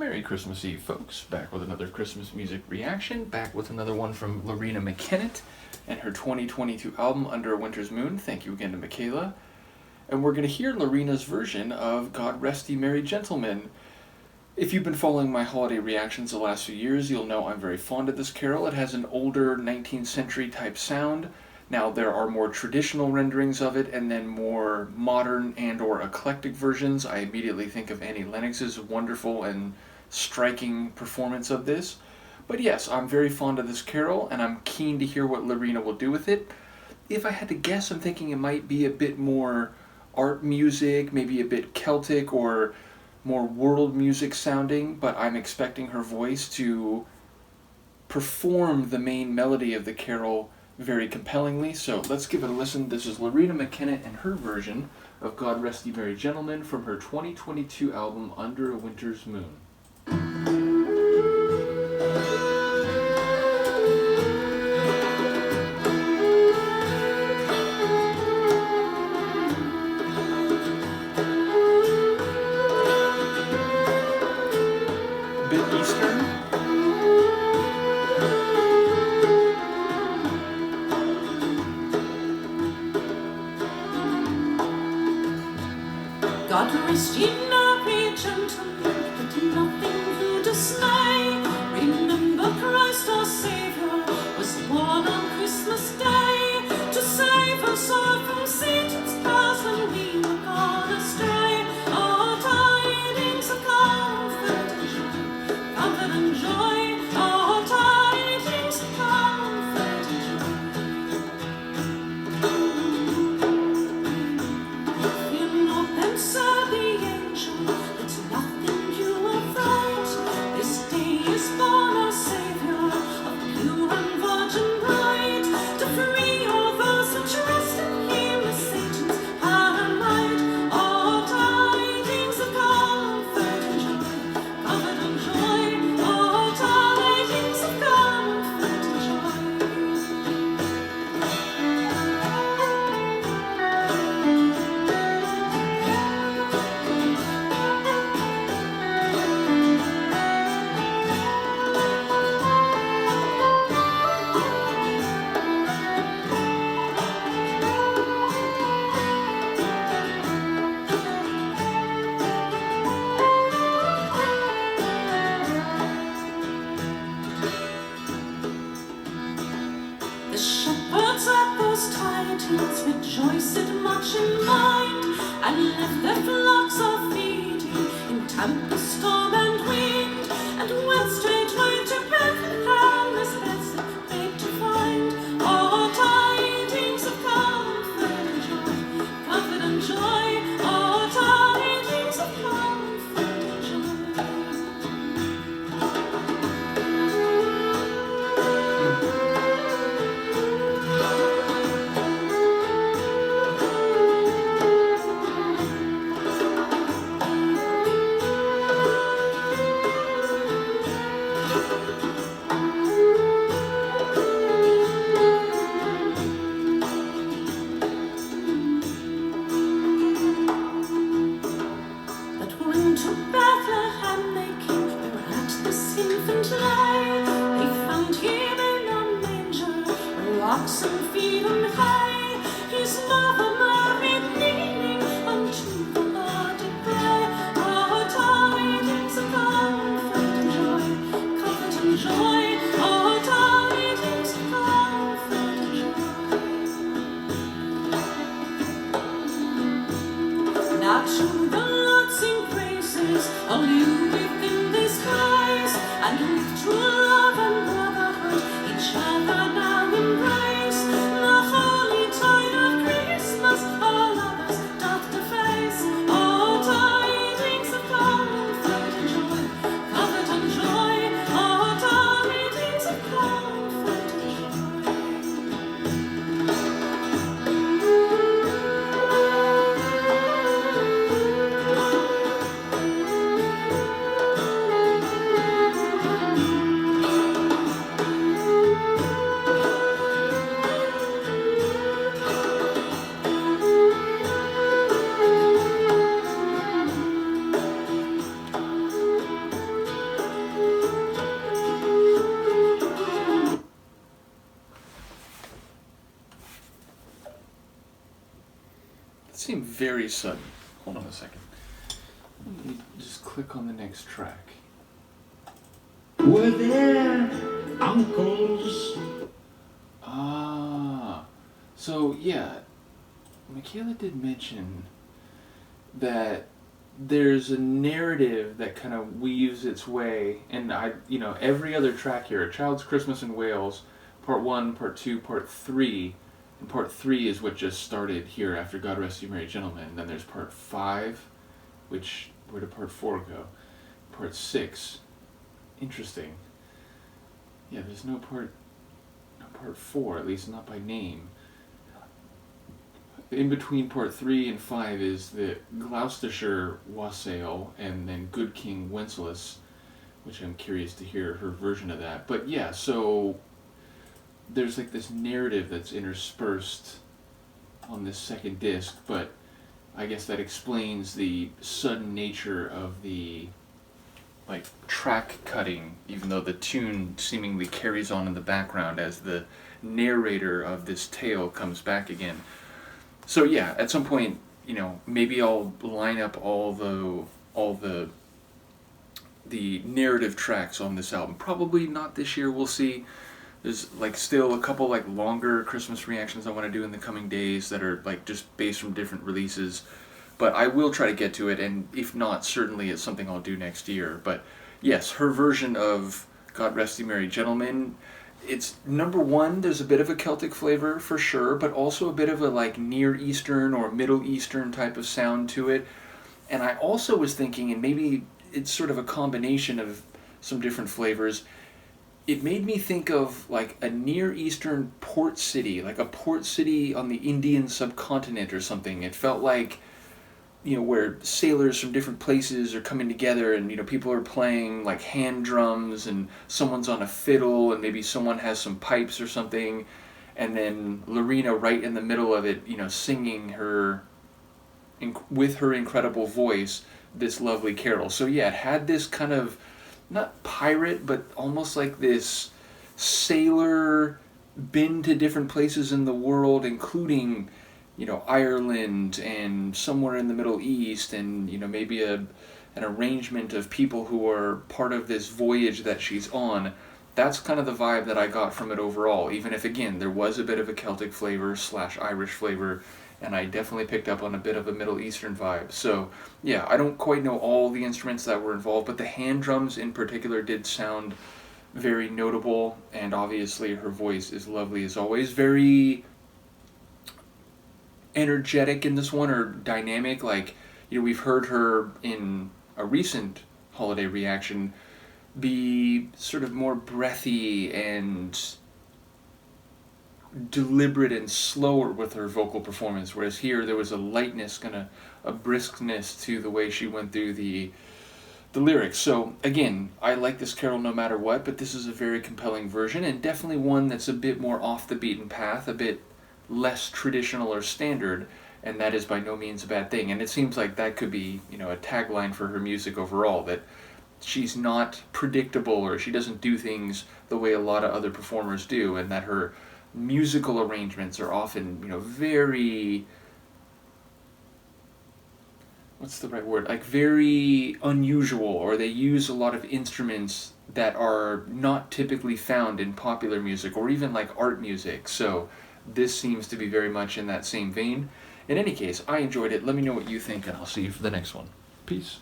Merry Christmas Eve, folks. Back with another Christmas music reaction. Back with another one from Loreena McKennitt and her 2022 album, Under a Winter's Moon. Thank you again to Michaela. And we're going to hear Loreena's version of God Rest Ye Merry Gentlemen. If you've been following my holiday reactions the last few years, you'll know I'm very fond of this carol. It has an older 19th century type sound. Now, there are more traditional renderings of it and then more modern and or eclectic versions. I immediately think of Annie Lennox's wonderful and striking performance of this. But yes, I'm very fond of this carol, and I'm keen to hear what Loreena will do with it. If I had to guess, I'm thinking it might be a bit more art music, maybe a bit Celtic or more world music sounding, but I'm expecting her voice to perform the main melody of the carol very compellingly. So let's give it a listen. This is Loreena McKennitt and her version of God Rest Ye Merry Gentlemen from her 2022 album Under a Winter's Moon. Bit Eastern. God rest ye merry gentlemen, let nothing you dismay. Remember Christ our Saviour was born on Christmas Day, to save us all from Satan's powers when we were gone astray. Oh, tidings of comfort and joy, oh, tidings of comfort and joy. Fear not them, sir, the angel, it's nothing you affright. This day is born our Saviour, a pure and virgin bride, to free all those that trust in Him as Satan's power and might. Oh, tidings of comfort and joy, oh, tidings of comfort and joy. The shepherds at those tidings rejoiced much in mind, and left their flocks all feeding in tempest, storm, and wind, and went straightway to Bethlehem, this blessed babe to find. Oh, tidings of comfort and joy, oh, tidings of comfort and joy. But when to Bethlehem they came, where at this infant lay, they found him in a manger, where oxen feed on hay. His mother Mary kneeling unto the Lord did pray. Oh, tidings of comfort and joy, oh, tidings of comfort and joy. Now to the Lord sing praises, all you within this place, and with true love and brotherhood each other now embrace. The holy tide of Christmas all others doth deface. Oh, tidings of comfort and joy, oh, tidings of comfort and joy. seemed very sudden. Hold on a second. Let me just click on the next track. Were there uncles? Ah, so yeah, Michaela did mention that there's a narrative that kind of weaves its way, and every other track here, A Child's Christmas in Wales, Part 1, Part 2, Part 3, and Part 3 is what just started here after God Rest You Merry Gentlemen, and then there's Part 5, which, where did Part 4 go? Part 6, interesting. Yeah, there's no Part 4, at least not by name. In between Part 3 and 5 is the Gloucestershire Wassail and then Good King Wenceslas, which I'm curious to hear her version of that. But yeah, so there's like this narrative that's interspersed on this second disc, but I guess that explains the sudden nature of the like track cutting, even though the tune seemingly carries on in the background as the narrator of this tale comes back again. So yeah, at some point, maybe I'll line up all the narrative tracks on this album. Probably not this year, we'll see. There's like still a couple like longer Christmas reactions I want to do in the coming days that are like just based from different releases. But I will try to get to it, and if not, certainly it's something I'll do next year. But yes, her version of God Rest You Merry Gentlemen, it's number one, there's a bit of a Celtic flavor for sure, but also a bit of a like Near Eastern or Middle Eastern type of sound to it. And I also was thinking, and maybe it's sort of a combination of some different flavors, it made me think of like a Near Eastern port city, like a port city on the Indian subcontinent or something. It felt like, where sailors from different places are coming together and, people are playing like hand drums and someone's on a fiddle and maybe someone has some pipes or something. And then Loreena right in the middle of it, singing with her incredible voice, this lovely carol. So yeah, it had this kind of, not pirate, but almost like this sailor, been to different places in the world, including Ireland and somewhere in the Middle East, and maybe an arrangement of people who are part of this voyage that she's on. That's kind of the vibe that I got from it overall, even if again there was a bit of a Celtic flavor / Irish flavor, and I definitely picked up on a bit of a Middle Eastern vibe. So yeah, I don't quite know all the instruments that were involved, but the hand drums in particular did sound very notable, and obviously her voice is lovely as always. Very energetic in this one, or dynamic. Like, we've heard her in a recent holiday reaction be sort of more breathy and deliberate and slower with her vocal performance, whereas here there was a lightness, a briskness to the way she went through the lyrics. So again, I like this carol no matter what, but this is a very compelling version, and definitely one that's a bit more off the beaten path, a bit less traditional or standard, and that is by no means a bad thing. And it seems like that could be, a tagline for her music overall, that she's not predictable, or she doesn't do things the way a lot of other performers do, and that her musical arrangements are often, very, what's the right word, like very unusual, or they use a lot of instruments that are not typically found in popular music or even like art music. So this seems to be very much in that same vein. In any case, I enjoyed it. Let me know what you think, and I'll see you for the next one. Peace.